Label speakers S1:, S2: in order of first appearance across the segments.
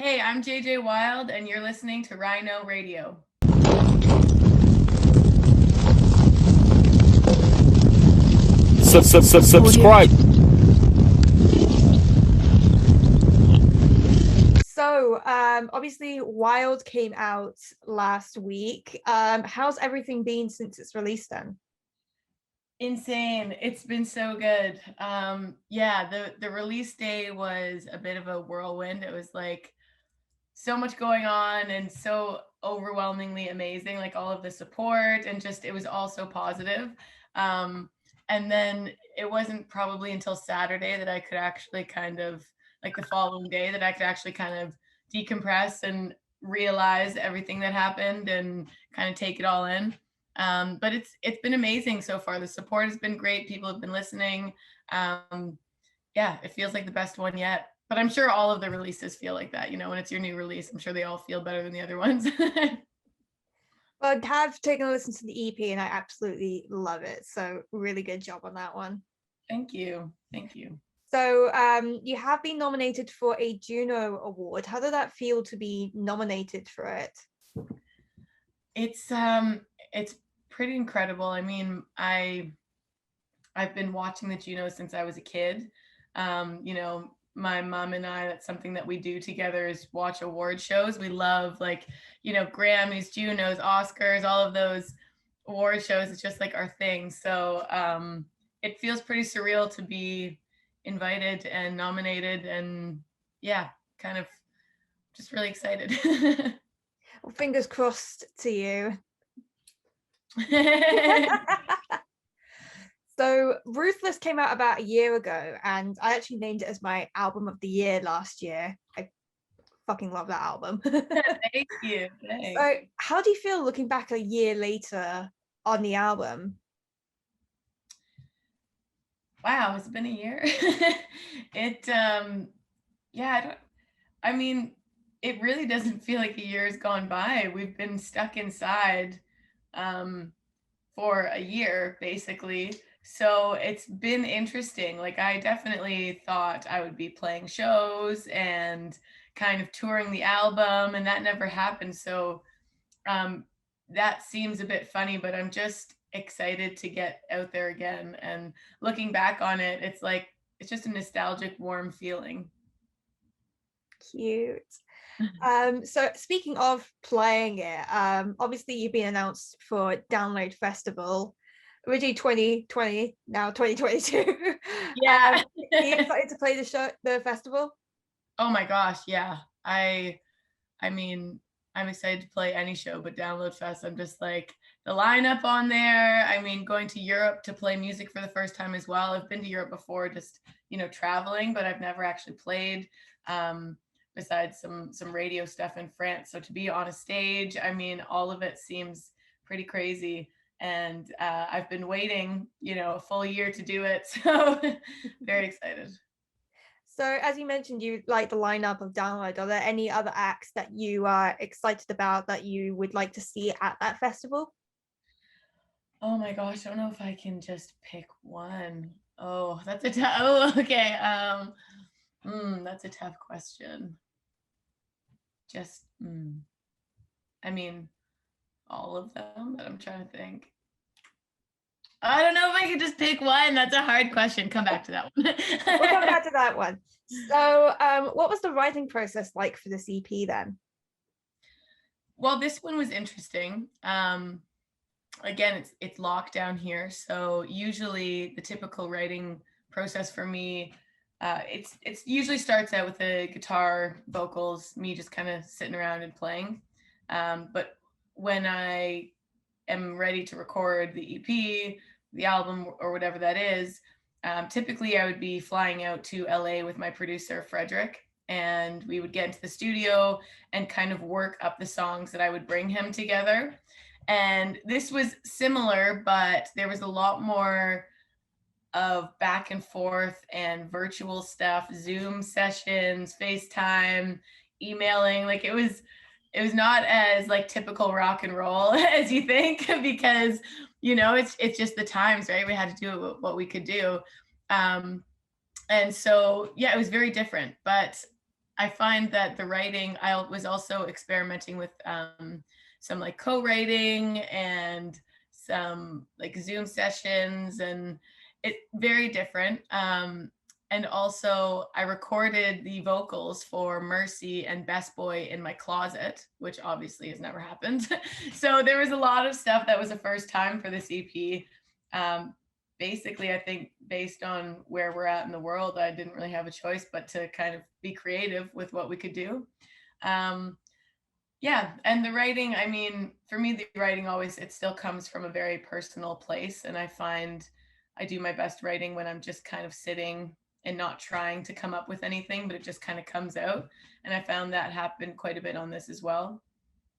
S1: Hey, I'm JJ Wilde, and you're listening to Rhino Radio.
S2: Subscribe.
S3: Obviously, Wild came out last week. How's everything been since its release then?
S1: Insane. It's been so good. Yeah, the release day was a bit of a whirlwind. It was like so much going on and so overwhelmingly amazing, like all of the support and just it was all so positive. Um, and then it wasn't probably until Saturday that I could actually kind of like the following day that I could actually kind of decompress and realize everything that happened and kind of take it all in. But it's been amazing so far. The support has been great. People have been listening. Yeah, it feels like the best one yet. But I'm sure all of the releases feel like that. You know, when it's your new release, I'm sure they all feel better than the other ones.
S3: Well, I have taken a listen to the EP and I absolutely love it. So really good job on that one.
S1: Thank you. Thank you.
S3: So you have been nominated for a Juno Award. How did that feel to be nominated for it?
S1: It's pretty incredible. I mean, I've been watching the Junos since I was a kid. You know, my mom and I, that's something that we do together is watch award shows. We love like, you know, Grammys, Junos, Oscars, all of those award shows. It's just like our thing. So it feels pretty surreal to be invited and nominated and yeah, kind of just really excited.
S3: Well, fingers crossed to you. So Ruthless came out about a year ago and I actually named it as my album of the year last year. I fucking love that album.
S1: Thank you. Thanks.
S3: So how do you feel looking back a year later on the album?
S1: Wow, it's been a year. It yeah, I mean, it really doesn't feel like a year has gone by. We've been stuck inside um for a year basically. So it's been interesting. Like I definitely thought I would be playing shows and kind of touring the album and that never happened. So um that seems a bit funny, but I'm just excited to get out there again and looking back on it, it's like it's just a nostalgic warm feeling.
S3: Cute. So speaking of playing it, obviously you've been announced for Download Festival, originally 2020, now 2022.
S1: Yeah.
S3: Are you excited to play the festival?
S1: Oh my gosh, yeah. I mean, I'm excited to play any show, but Download Fest, I'm just like the lineup on there. I mean, going to Europe to play music for the first time as well. I've been to Europe before, just you know, traveling, but I've never actually played. Besides some radio stuff in France. So to be on a stage, I mean, all of it seems pretty crazy. And I've been waiting, you know, a full year to do it. So very excited.
S3: So as you mentioned, you like the lineup of Download. Are there any other acts that you are excited about that you would like to see at that festival?
S1: Oh my gosh, I don't know if I can just pick one. Oh, that's a tough. Oh, okay. That's a tough question. Just, I mean, all of them, but I'm trying to think. I don't know if I could just pick one. That's a hard question. Come back to that one.
S3: We'll come back to that one. So what was the writing process like for this EP then?
S1: Well, this one was interesting. Again, it's lockdown here, so usually the typical writing process for me, it's usually starts out with a guitar, vocals, me just kind of sitting around and playing. But when I am ready to record the EP, the album, or whatever that is, typically I would be flying out to LA with my producer, Frederick, and we would get into the studio and kind of work up the songs that I would bring him together. And this was similar, but there was a lot more of back and forth and virtual stuff, Zoom sessions, FaceTime, emailing. Like it was not as like typical rock and roll as you think because you know it's just the times, right? We had to do what we could do. And so yeah, it was very different, but I find that the writing, I was also experimenting with some like co-writing and some like Zoom sessions, and it very different. And also I recorded the vocals for Mercy and Best Boy in my closet, which obviously has never happened. So there was a lot of stuff that was a first time for this EP. Basically, I think based on where we're at in the world, I didn't really have a choice but to kind of be creative with what we could do. Um, yeah, and the writing, I mean, for me, the writing always, it still comes from a very personal place. And I find I do my best writing when I'm just kind of sitting and not trying to come up with anything, but it just kind of comes out. And I found that happened quite a bit on this as well.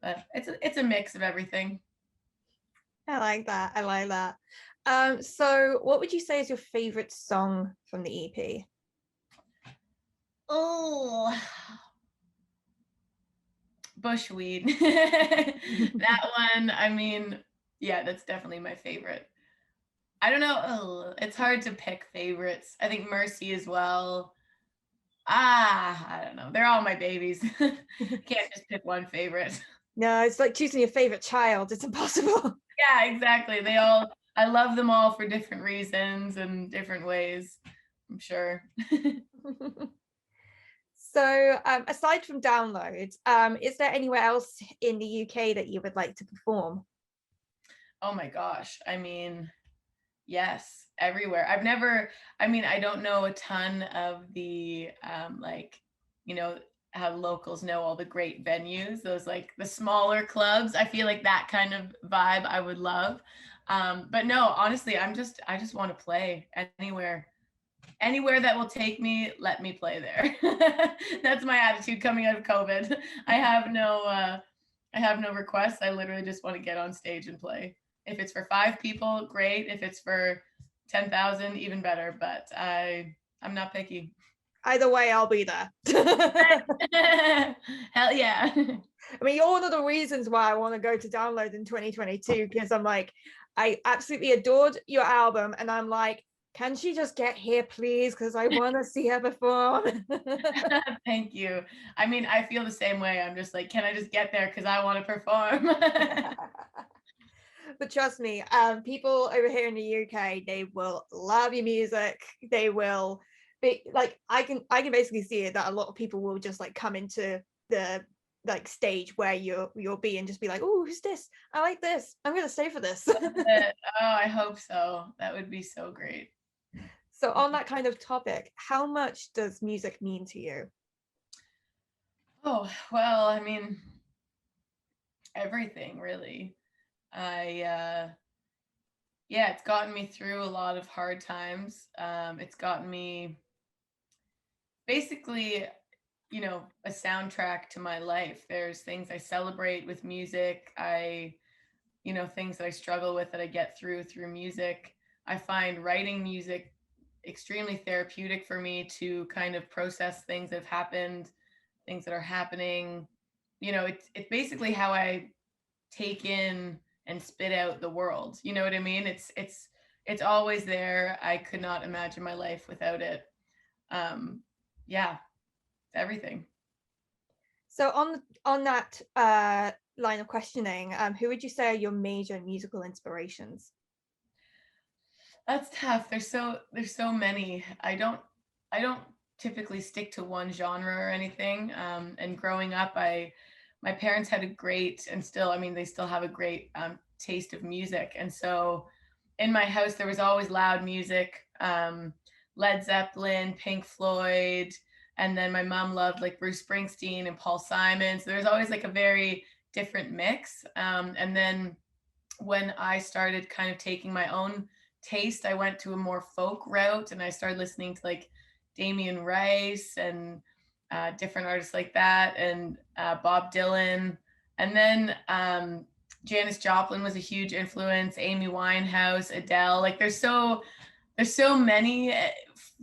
S1: But it's a mix of everything.
S3: I like that. I like that. So what would you say is your favorite song from the EP?
S1: Oh, bushweed. That one, I mean, yeah, that's definitely my favorite. I don't know. Oh, it's hard to pick favorites. I think Mercy as well. I don't know. They're all my babies. Can't just pick one favorite.
S3: No, it's like choosing your favorite child. It's impossible.
S1: Yeah, exactly. They all, I love them all for different reasons and different ways, I'm sure.
S3: So aside from downloads, is there anywhere else in the UK that you would like to perform?
S1: Oh my gosh. I mean, yes, everywhere. I mean, I don't know a ton of the like, you know, how locals know all the great venues, those like the smaller clubs. I feel like that kind of vibe I would love. But no, honestly, I just want to play anywhere. Anywhere that will take me, let me play there. That's my attitude coming out of COVID. I have no requests. I literally just want to get on stage and play. If it's for 5 people, great. If it's for 10,000, even better. But I'm not picky.
S3: Either way, I'll be there.
S1: Hell yeah.
S3: I mean, you're one of the reasons why I want to go to download in 2022, because I'm like, I absolutely adored your album, and I'm like, can she just get here, please? Because I want to see her perform.
S1: Thank you. I mean, I feel the same way. I'm just like, can I just get there because I want to perform?
S3: But trust me, people over here in the UK, they will love your music. They will be like, I can basically see it that a lot of people will just like come into the like stage where you'll be and just be like, oh, who's this? I like this. I'm gonna stay for this.
S1: Oh, I hope so. That would be so great.
S3: So on that kind of topic, how much does music mean to you?
S1: Oh, well, I mean, everything really. Yeah, it's gotten me through a lot of hard times. It's gotten me basically, you know, a soundtrack to my life. There's things I celebrate with music. You know, things that I struggle with that I get through music. I find writing music extremely therapeutic for me to kind of process things that have happened, things that are happening. You know, it's basically how I take in and spit out the world. You know what I mean? It's always there. I could not imagine my life without it. Um, yeah, everything.
S3: So on that line of questioning, who would you say are your major musical inspirations?
S1: That's tough. There's so many. I don't typically stick to one genre or anything. And growing up, my parents had a great, and still, I mean, they still have a great taste of music. And so in my house there was always loud music, Led Zeppelin, Pink Floyd, and then my mom loved like Bruce Springsteen and Paul Simon. So there was always like a very different mix. And then when I started kind of taking my own taste, I went to a more folk route and I started listening to like Damien Rice and different artists like that, and Bob Dylan. And then Janis Joplin was a huge influence, Amy Winehouse, Adele. Like there's so many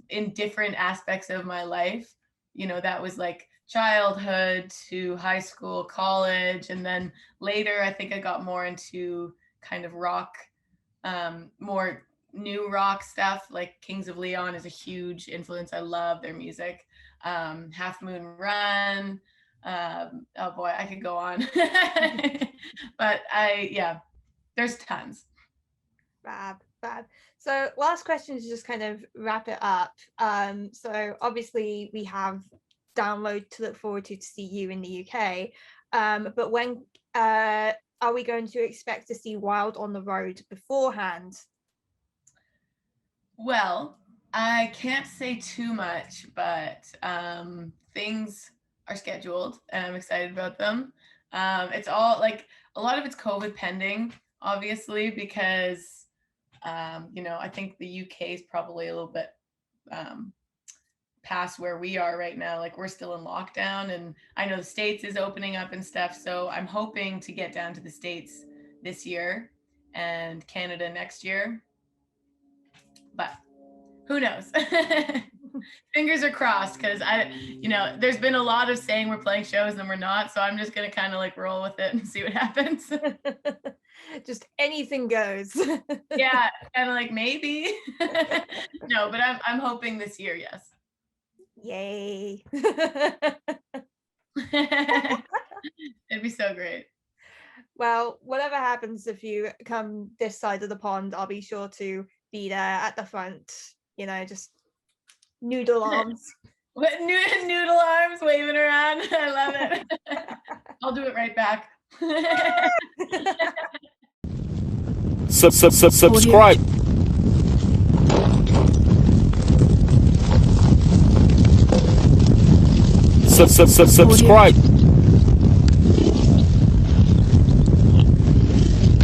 S1: in different aspects of my life. You know, that was like childhood to high school, college, and then later I think I got more into kind of rock, more new rock stuff. Like Kings of Leon is a huge influence. I love their music. Half Moon Run. Oh boy, I could go on. But there's tons.
S3: Fab. So last question is just kind of wrap it up. So obviously we have download to look forward to see you in the UK. But when are we going to expect to see Wilde on the road beforehand?
S1: Well, I can't say too much, but things are scheduled and I'm excited about them. It's all like a lot of it's COVID pending, obviously, because I think the UK is probably a little bit past where we are right now. Like we're still in lockdown, and I know the States is opening up and stuff. So I'm hoping to get down to the States this year and Canada next year. But who knows? Fingers are crossed, because there's been a lot of saying we're playing shows and we're not. So I'm just going to kind of like roll with it and see what happens.
S3: Just anything goes.
S1: Yeah, kind of like maybe. No, but I'm hoping this year, yes.
S3: Yay.
S1: It'd be so great.
S3: Well, whatever happens, if you come this side of the pond, I'll be sure to be there at the front, just noodle arms.
S1: Noodle arms waving around. I love it. I'll do it right back.
S2: Subscribe. Subscribe.